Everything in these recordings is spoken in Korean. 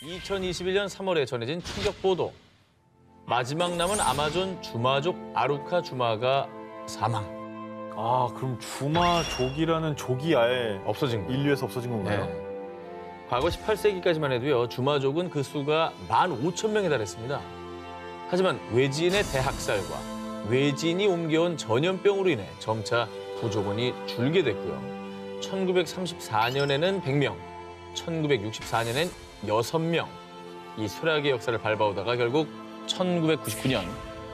2021년 3월에 전해진 충격 보도. 마지막 남은 아마존 주마족 아루카 주마가 사망. 아, 그럼 주마족이라는 족이 아예 없어진 거예요. 인류에서 없어진 건가요? 네. 과거 18세기까지만 해도요, 주마족은 그 수가 15,000명에 달했습니다. 하지만 외지인의 대학살과 외지인이 옮겨온 전염병으로 인해 점차 부족원이 줄게 됐고요. 1934년에는 100명, 1964년엔 6명. 이 쇠락의 역사를 밟아오다가 결국 1999년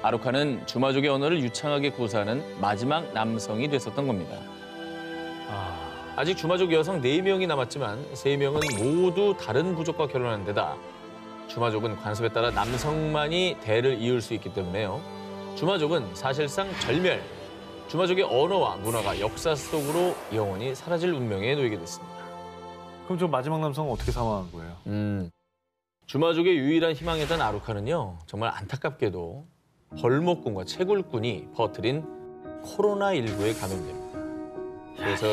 아루카는 주마족의 언어를 유창하게 구사하는 마지막 남성이 됐었던 겁니다. 아직 주마족 여성 4명이 남았지만 3명은 모두 다른 부족과 결혼한 데다 주마족은 관습에 따라 남성만이 대를 이을 수 있기 때문에요. 주마족은 사실상 절멸, 주마족의 언어와 문화가 역사 속으로 영원히 사라질 운명에 놓이게 됐습니다. 그럼 저 마지막 남성은 어떻게 사망한 거예요? 주마족의 유일한 희망이었던 아루카는요, 정말 안타깝게도 벌목꾼과 채굴꾼이 퍼뜨린 코로나19에 감염됩니다. 그래서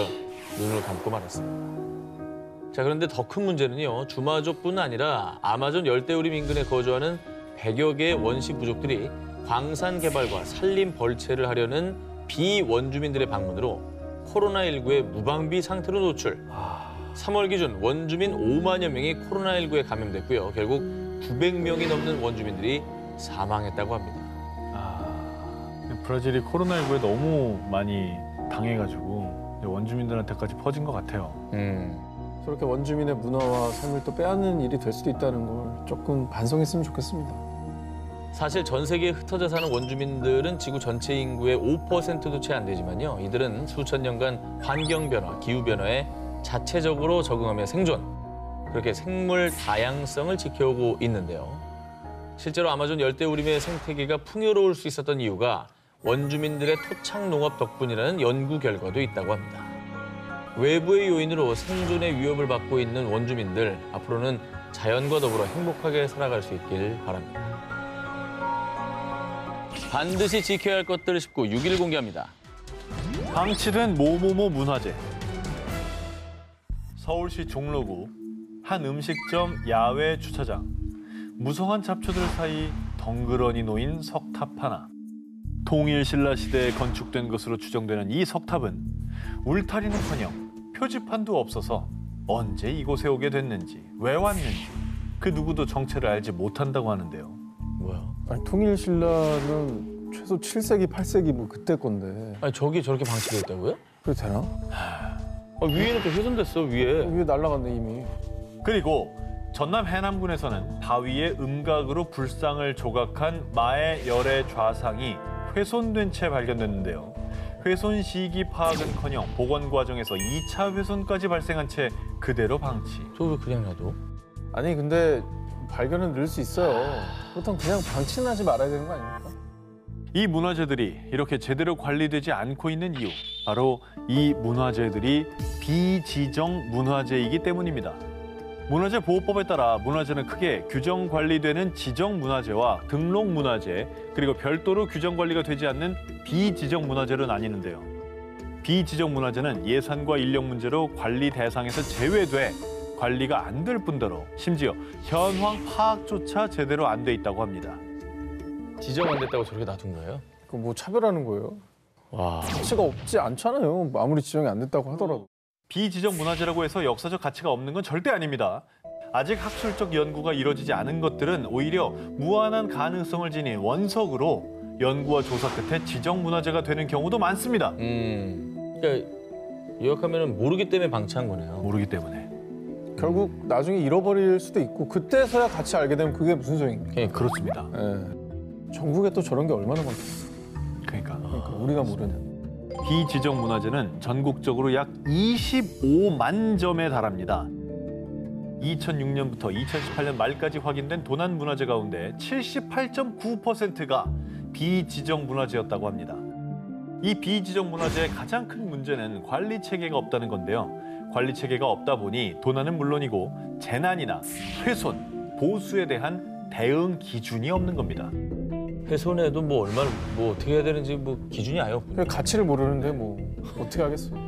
눈을 감고 말았습니다. 자, 그런데 더 큰 문제는요, 주마족뿐 아니라 아마존 열대우림 인근에 거주하는 100여 개의 원시 부족들이 광산 개발과 산림 벌채를 하려는 비원주민들의 방문으로 코로나19의 무방비 상태로 노출. 3월 기준 원주민 5만여 명이 코로나19에 감염됐고요. 결국 900명이 넘는 원주민들이 사망했다고 합니다. 브라질이 코로나19에 너무 많이 당해가지고 원주민들한테까지 퍼진 것 같아요. 저렇게 원주민의 문화와 삶을 또 빼앗는 일이 될 수도 있다는 걸 조금 반성했으면 좋겠습니다. 사실 전 세계에 흩어져 사는 원주민들은 지구 전체 인구의 5%도 채 안 되지만요. 이들은 수천 년간 환경 변화, 기후 변화에 자체적으로 적응하며 생존, 그렇게 생물 다양성을 지켜오고 있는데요. 실제로 아마존 열대우림의 생태계가 풍요로울 수 있었던 이유가 원주민들의 토착 농업 덕분이라는 연구 결과도 있다고 합니다. 외부의 요인으로 생존의 위협을 받고 있는 원주민들, 앞으로는 자연과 더불어 행복하게 살아갈 수 있길 바랍니다. 반드시 지켜야 할 것들 19, 6일 공개합니다. 방치된 모모모 문화재. 서울시 종로구 한 음식점 야외 주차장. 무성한 잡초들 사이 덩그러니 놓인 석탑 하나. 통일 신라 시대에 건축된 것으로 추정되는 이 석탑은 울타리는커녕 표지판도 없어서 언제 이곳에 오게 됐는지, 왜 왔는지 그 누구도 정체를 알지 못한다고 하는데요. 뭐야? 아니, 통일신라는 최소 7세기, 8세기 뭐 그때 건데. 아니, 저기 저렇게 방치되어 있다고요? 그래 되나? 위에는 또 훼손됐어, 위에. 위에 날아갔네 이미. 그리고 전남 해남군에서는 바위에 음각으로 불상을 조각한 마의 열의 좌상이 훼손된 채 발견됐는데요. 훼손 시기 파악은커녕 복원 과정에서 2차 훼손까지 발생한 채 그대로 방치. 저거 왜 그냥 놔둬? 아니 근데 발견은 늘 수 있어요. 보통 그냥 방치는 하지 말아야 되는 거 아닙니까? 이 문화재들이 이렇게 제대로 관리되지 않고 있는 이유, 바로 이 문화재들이 비지정 문화재이기 때문입니다. 문화재보호법에 따라 문화재는 크게 규정 관리되는 지정 문화재와 등록 문화재, 그리고 별도로 규정 관리가 되지 않는 비지정 문화재로 나뉘는데요. 비지정 문화재는 예산과 인력 문제로 관리 대상에서 제외돼 관리가 안 될 뿐더러 심지어 현황 파악조차 제대로 안 돼 있다고 합니다. 지정 안 됐다고 저렇게 놔둔 거예요? 그 뭐 차별하는 거예요? 와. 가치가 없지 않잖아요. 아무리 지정이 안 됐다고 하더라도. 비지정 문화재라고 해서 역사적 가치가 없는 건 절대 아닙니다. 아직 학술적 연구가 이루어지지 않은 것들은 오히려 무한한 가능성을 지닌 원석으로 연구와 조사 끝에 지정 문화재가 되는 경우도 많습니다. 그러니까 요약하면 모르기 때문에 방치한 거네요. 모르기 때문에. 결국 나중에 잃어버릴 수도 있고 그때서야 같이 알게 되면 그게 무슨 소용입니까? 그렇습니다. 예. 전국에 또 저런 게 얼마나 많겠어요. 그러니까 우리가 모르는. 비지정 문화재는 전국적으로 약 25만 점에 달합니다. 2006년부터 2018년 말까지 확인된 도난 문화재 가운데 78.9%가 비지정 문화재였다고 합니다. 이 비지정 문화재의 가장 큰 문제는 관리 체계가 없다는 건데요. 관리 체계가 없다 보니 도난은 물론이고 재난이나 훼손, 보수에 대한 대응 기준이 없는 겁니다. 훼손해도 뭐 얼마나 뭐 어떻게 해야 되는지 뭐 기준이 아예 없고. 가치를 모르는데 뭐 어떻게 하겠어요.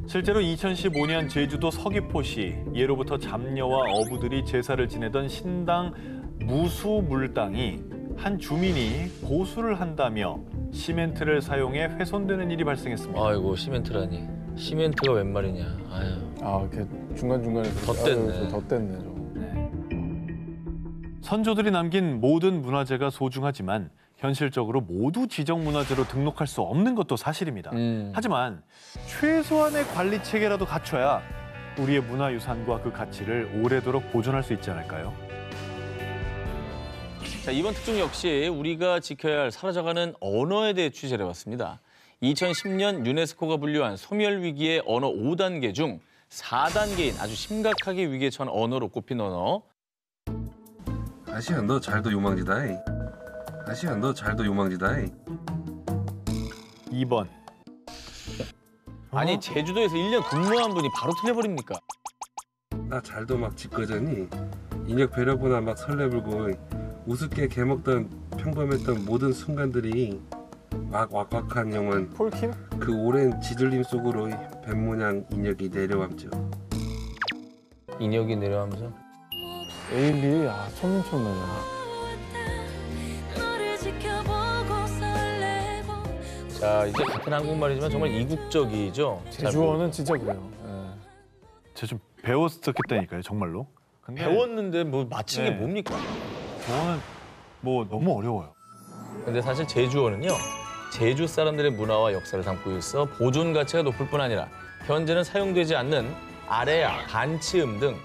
실제로 2015년 제주도 서귀포시 예로부터 잡녀와 어부들이 제사를 지내던 신당 무수물당이 한 주민이 고수를 한다며 시멘트를 사용해 훼손되는 일이 발생했습니다. 아이고 시멘트라니. 시멘트가 웬 말이냐. 아유. 아, 이렇게 중간중간에 덧댔네. 덧댔네, 저거. 선조들이 남긴 모든 문화재가 소중하지만 현실적으로 모두 지정문화재로 등록할 수 없는 것도 사실입니다. 하지만 최소한의 관리 체계라도 갖춰야 우리의 문화유산과 그 가치를 오래도록 보존할 수 있지 않을까요? 자, 이번 특종 역시 우리가 지켜야 할 사라져가는 언어에 대해 취재를 해봤습니다. 2010년 유네스코가 분류한 소멸위기의 언어 5단계 중 4단계인 아주 심각하게 위기에 처한 언어로 꼽힌 언어. 아시아 너 잘도 요망지다이. 아시아 너 잘도 요망지다이. 2번. 아니 제주도에서 1년 근무한 분이 바로 틀려버립니까? 나 잘도 막 짓거저니 인력 배려보나 막 설레불고 우습게 개먹던 평범했던 모든 순간들이 왁왁한 영원 폴킴? 그 오랜 지들림 속으로 뱀모양 인력이 내려왔죠. 인역이 내려가면서. 에일리, 아, 천문천문이야. 자, 이제 같은 한국말이지만 정말 이국적이죠. 제주어는 진짜 그래요. 예. 제가 좀 배웠었겠다니까요, 정말로. 근데 배웠는데 뭐 맞힌 게 네. 뭡니까? 저는 뭐 너무 어려워요. 근데 사실 제주어는요. 제주 사람들의 문화와 역사를 담고 있어 보존 가치가 높을 뿐 아니라 현재는 사용되지 않는 아래야, 반치음 등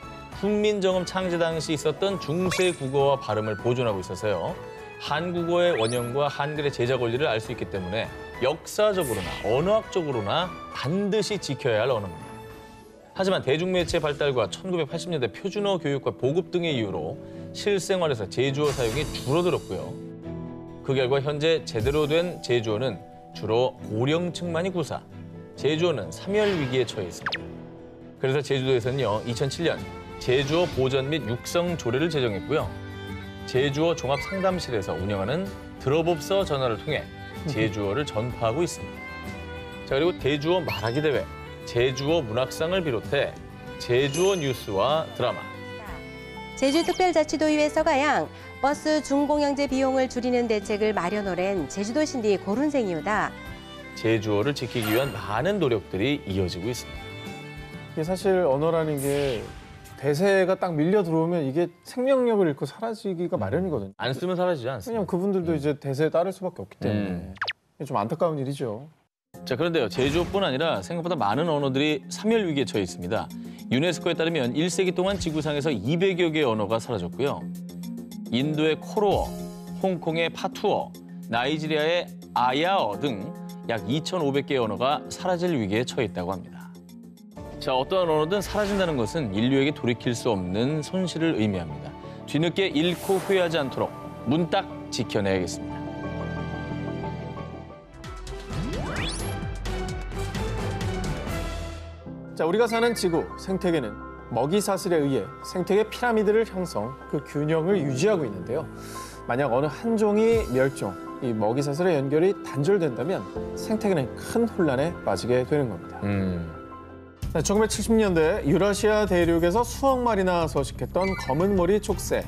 훈민정음 창제 당시 있었던 중세 국어와 발음을 보존하고 있어서요. 한국어의 원형과 한글의 제작 원리를 알 수 있기 때문에 역사적으로나 언어학적으로나 반드시 지켜야 할 언어입니다. 하지만 대중매체 발달과 1980년대 표준어 교육과 보급 등의 이유로 실생활에서 제주어 사용이 줄어들었고요. 그 결과 현재 제대로 된 제주어는 주로 고령층만이 구사, 제주어는 사멸 위기에 처해 있습니다. 그래서 제주도에서는요, 2007년 제주어 보전 및 육성 조례를 제정했고요. 제주어 종합상담실에서 운영하는 들어봅서 전화를 통해 제주어를 전파하고 있습니다. 자, 그리고 제주어 말하기 대회, 제주어 문학상을 비롯해 제주어 뉴스와 드라마, 제주특별자치도의회 서가양 버스 중공영제 비용을 줄이는 대책을 마련하랜 제주도 신디 고른생이오다. 제주어를 지키기 위한 많은 노력들이 이어지고 있습니다. 이게 사실 언어라는 게 대세가 딱 밀려 들어오면 이게 생명력을 잃고 사라지기가 마련이거든요. 안 쓰면 사라지지 않습니다. 왜냐면 그분들도 이제 대세에 따를 수밖에 없기 때문에 이게 좀 안타까운 일이죠. 자, 그런데요, 제주어뿐 아니라 생각보다 많은 언어들이 사멸 위기에 처해 있습니다. 유네스코에 따르면 1세기 동안 지구상에서 200여 개의 언어가 사라졌고요. 인도의 코로어, 홍콩의 파투어, 나이지리아의 아야어 등 약 2,500개의 언어가 사라질 위기에 처해 있다고 합니다. 자, 어떠한 언어든 사라진다는 것은 인류에게 돌이킬 수 없는 손실을 의미합니다. 뒤늦게 잃고 후회하지 않도록 문딱 지켜내야겠습니다. 자, 우리가 사는 지구, 생태계는 먹이사슬에 의해 생태계 피라미드를 형성, 그 균형을 유지하고 있는데요. 만약 어느 한 종이 멸종, 이 먹이사슬의 연결이 단절된다면 생태계는 큰 혼란에 빠지게 되는 겁니다. 1970년대 유라시아 대륙에서 수억 마리나 서식했던 검은머리 촉새.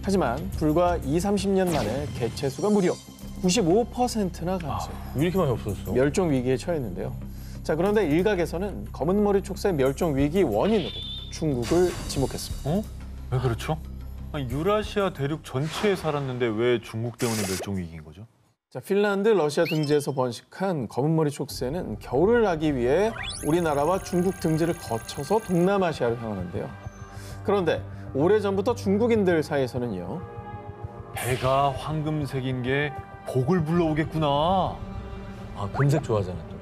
하지만 불과 30년 만에 개체수가 무려 95%나 감소. 왜 이렇게 많이 없어졌어? 멸종 위기에 처했는데요. 자, 그런데 일각에서는 검은머리 촉새 멸종 위기 원인으로 중국을 지목했습니다. 어? 왜 그렇죠? 아니, 유라시아 대륙 전체에 살았는데 왜 중국 때문에 멸종 위기인 거죠? 자, 핀란드, 러시아 등지에서 번식한 검은머리 촉새는 겨울을 나기 위해 우리나라와 중국 등지를 거쳐서 동남아시아를 향하는데요. 그런데 오래전부터 중국인들 사이에서는요. 배가 황금색인 게 복을 불러오겠구나. 아, 금색 좋아하잖아 또.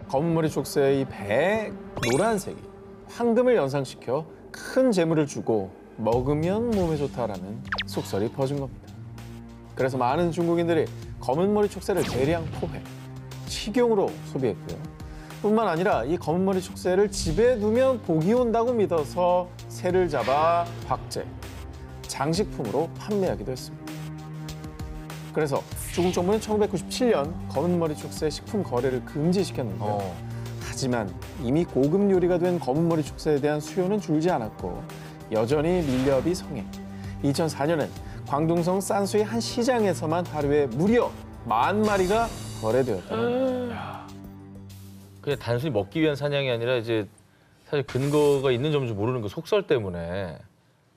검은머리 촉새의 이 배에 노란색이 황금을 연상시켜 큰 재물을 주고 먹으면 몸에 좋다라는 속설이 퍼진 겁니다. 그래서 많은 중국인들이 검은머리 촉새를 대량 포획, 식용으로 소비했고요. 뿐만 아니라 이 검은머리 촉새를 집에 두면 복이 온다고 믿어서 새를 잡아 박제, 장식품으로 판매하기도 했습니다. 그래서 중국 정부는 1997년 검은머리 촉새 식품 거래를 금지시켰는데요. 하지만 이미 고급 요리가 된 검은머리 족새에 대한 수요는 줄지 않았고 여전히 밀렵이 성행. 2004년엔 광둥성 싼수의 한 시장에서만 하루에 무려 10,000마리가 거래되었다. 그냥 단순히 먹기 위한 사냥이 아니라 이제 사실 근거가 있는 점인지 모르는 그 속설 때문에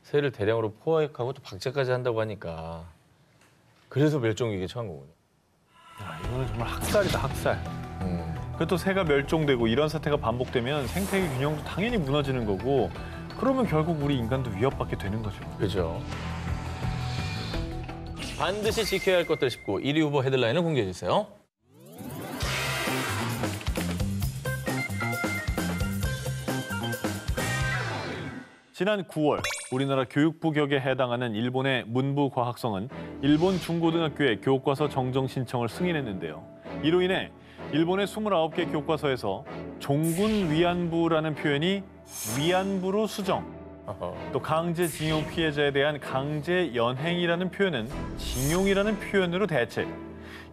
새를 대량으로 포획하고 또 박제까지 한다고 하니까 그래서 멸종위기에 처한 거군요. 야, 이거는 정말 학살이다, 학살. 그또 새가 멸종되고 이런 사태가 반복되면 생태계 균형도 당연히 무너지는 거고 그러면 결국 우리 인간도 위협받게 되는 거죠. 그죠. 반드시 지켜야 할 것들 19 1위 후보 헤드라인을 공개해 주세요. 지난 9월 우리나라 교육부 격에 해당하는 일본의 문부과학성은 일본 중고등학교의 교과서 정정 신청을 승인했는데요. 이로 인해 일본의 29개 교과서에서 종군 위안부라는 표현이 위안부로 수정, 또 강제징용 피해자에 대한 강제연행이라는 표현은 징용이라는 표현으로 대체.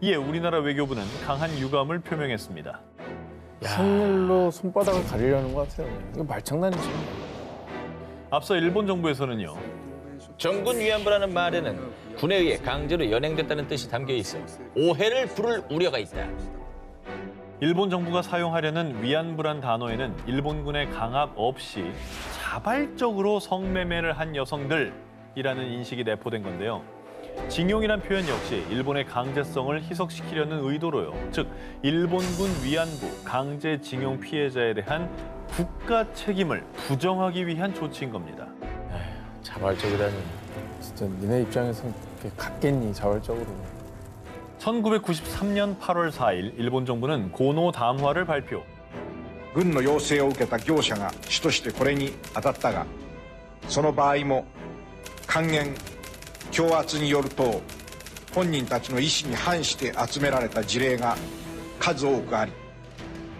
이에 우리나라 외교부는 강한 유감을 표명했습니다. 선율로 손바닥을 가리려는 것 같아요. 이거 말장난이지. 앞서 일본 정부에서는요. 정군 위안부라는 말에는 군에 의해 강제로 연행됐다는 뜻이 담겨 있어 오해를 부를 우려가 있다. 일본 정부가 사용하려는 위안부란 단어에는 일본군의 강압 없이 자발적으로 성매매를 한 여성들이라는 인식이 내포된 건데요. 징용이란 표현 역시 일본의 강제성을 희석시키려는 의도로요. 즉, 일본군 위안부, 강제징용 피해자에 대한 국가 책임을 부정하기 위한 조치인 겁니다. 에휴, 자발적이라니. 진짜 니네 입장에서는 그렇게 같겠니, 자발적으로. 1993년 8월 4일 일본 정부는 고노 담화를 발표. 軍の要請を受けた業者が主としてこれに当たったがその場合も還元強圧によると本人たちの意思に反して集められた事例が数多くあり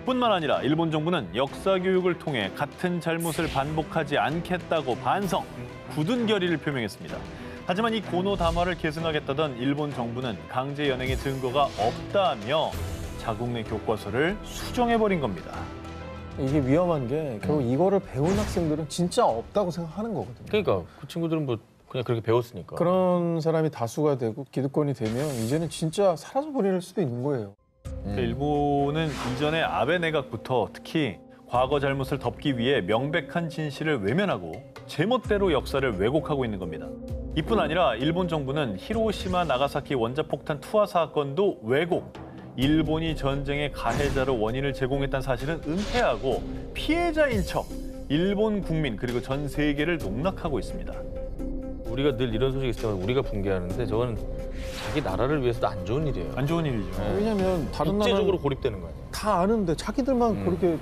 뿐만 아니라 일본 정부는 역사 교육을 통해 같은 잘못을 반복하지 않겠다고 반성, 굳은 결의를 표명했습니다. 하지만 이 고노 담화를 계승하겠다던 일본 정부는 강제 연행의 증거가 없다며 자국 내 교과서를 수정해버린 겁니다. 이게 위험한 게 결국 이거를 배운 학생들은 진짜 없다고 생각하는 거거든요. 그러니까 그 친구들은 뭐 그냥 그렇게 배웠으니까. 그런 사람이 다수가 되고 기득권이 되면 이제는 진짜 사라져버릴 수도 있는 거예요. 일본은 이전에 아베 내각부터 특히 과거 잘못을 덮기 위해 명백한 진실을 외면하고 제멋대로 역사를 왜곡하고 있는 겁니다. 이뿐 아니라 일본 정부는 히로시마 나가사키 원자폭탄 투하 사건도 왜곡, 일본이 전쟁의 가해자로 원인을 제공했다는 사실은 은폐하고 피해자인 척 일본 국민 그리고 전 세계를 농락하고 있습니다. 우리가 늘 이런 소식이 있을 때마다 우리가 붕괴하는데 저건 자기 나라를 위해서도 안 좋은 일이에요. 안 좋은 일이죠. 왜냐면 다른 국제적으로 나라는 고립되는 거 아니에요. 다 아는데 자기들만 그렇게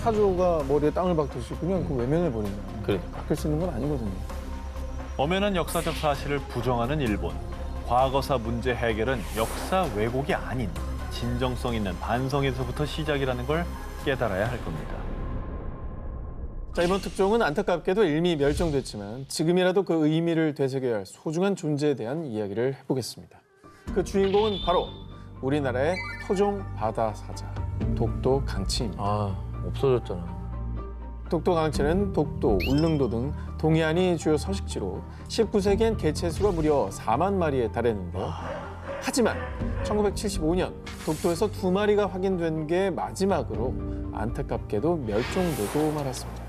타조가 머리에 땅을 박듯이 그냥 그 외면해버리면 그러니까. 바뀔 수 있는 건 아니거든요. 엄연한 역사적 사실을 부정하는 일본. 과거사 문제 해결은 역사 왜곡이 아닌 진정성 있는 반성에서부터 시작이라는 걸 깨달아야 할 겁니다. 자, 이번 특종은 안타깝게도 일미 멸종됐지만 지금이라도 그 의미를 되새겨야 할 소중한 존재에 대한 이야기를 해보겠습니다. 그 주인공은 바로 우리나라의 토종 바다 사자, 독도 강치입니다. 아, 없어졌잖아. 독도 강치는 독도, 울릉도 등 동해안이 주요 서식지로 19세기엔 개체수가 무려 4만 마리에 달했는데요. 하지만 1975년 독도에서 2마리가 확인된 게 마지막으로 안타깝게도 멸종되고 말았습니다.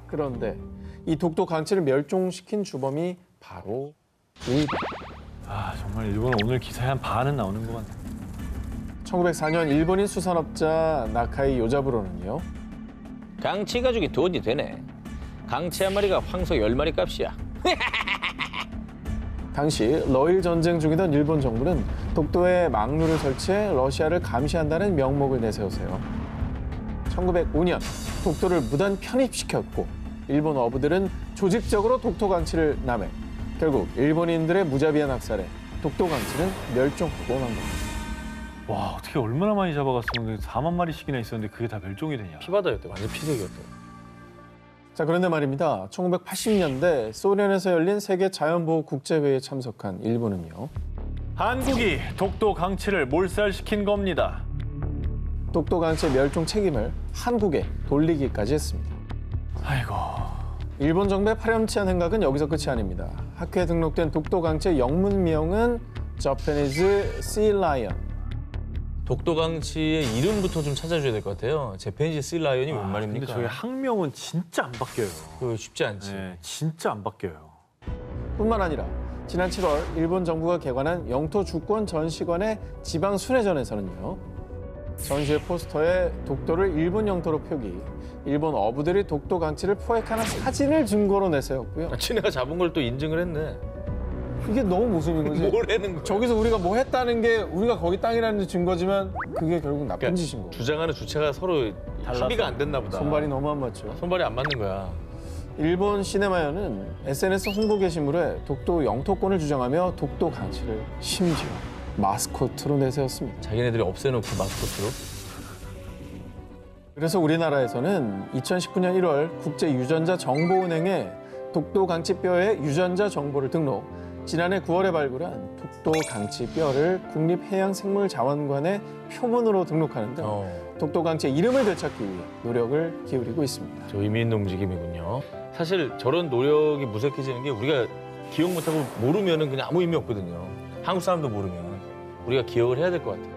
그런데 이 독도 강치를 멸종시킨 주범이 바로 우리다. 아, 정말 일본은 오늘 기사에 한 반은 나오는 것 같네요. 1904년 일본인 수산업자 나카이 요자부로는요. 강치 가죽이 돈이 되네. 강치 한 마리가 황소 10마리 값이야. 당시 러일 전쟁 중이던 일본 정부는 독도에 막루를 설치해 러시아를 감시한다는 명목을 내세우세요. 1905년 독도를 무단 편입시켰고 일본 어부들은 조직적으로 독도 강치를 남해 결국 일본인들의 무자비한 학살에 독도 강치는 멸종하고 만 겁니다. 와, 어떻게 얼마나 많이 잡아갔으면 4만 마리씩이나 있었는데 그게 다 멸종이 되냐. 피바다였대. 완전 피색이었대. 자, 그런데 말입니다. 1980년대 소련에서 열린 세계 자연보호 국제회의에 참석한 일본은요. 한국이 독도 강치를 몰살시킨 겁니다. 독도강체 멸종 책임을 한국에 돌리기까지 했습니다. 아이고. 일본 정부의 파렴치한 행각은 여기서 끝이 아닙니다. 학회에 등록된 독도강체 영문명은 Japanese Sea Lion. 독도강치의 이름부터 좀 찾아줘야 될 것 같아요. 제페니즈 씨라이언이 뭔 근데 말입니까? 저희 학명은 진짜 안 바뀌어요. 그거 쉽지 않지. 네, 진짜 안 바뀌어요. 뿐만 아니라 지난 7월 일본 정부가 개관한 영토 주권 전시관의 지방 순회전에서는요. 전시회 포스터에 독도를 일본 영토로 표기, 일본 어부들이 독도 강치를 포획하는 사진을 증거로 내세웠고요. 친애가 잡은 걸 또 인증을 했네. 이게 너무 모순인 거지. 뭐라는 거야? 저기서 우리가 뭐 했다는 게 우리가 거기 땅이라는 증거지만 그게 결국 나쁜 그러니까 짓인 거고. 주장하는 주체가 서로 달라서. 합의가 안 됐나 보다. 손발이 너무 안 맞죠. 손발이 안 맞는 거야. 일본 시네마연은 SNS 홍보 게시물에 독도 영토권을 주장하며 독도 강치를 심지어 마스코트로 내세웠습니다. 자기네들이 없애놓고 마스코트로. 그래서 우리나라에서는 2019년 1월 국제유전자정보은행에 독도 강치뼈의 유전자 정보를 등록, 지난해 9월에 발굴한 독도 강치뼈를 국립해양생물자원관에 표본으로 등록하는 등 독도 강치의 이름을 되찾기 위해 노력을 기울이고 있습니다. 저 의미 있는 움직임이군요. 사실 저런 노력이 무색해지는 게 우리가 기억 못하고 모르면은 그냥 아무 의미 없거든요. 한국 사람도 모르면 우리가 기억을 해야 될 것 같아요.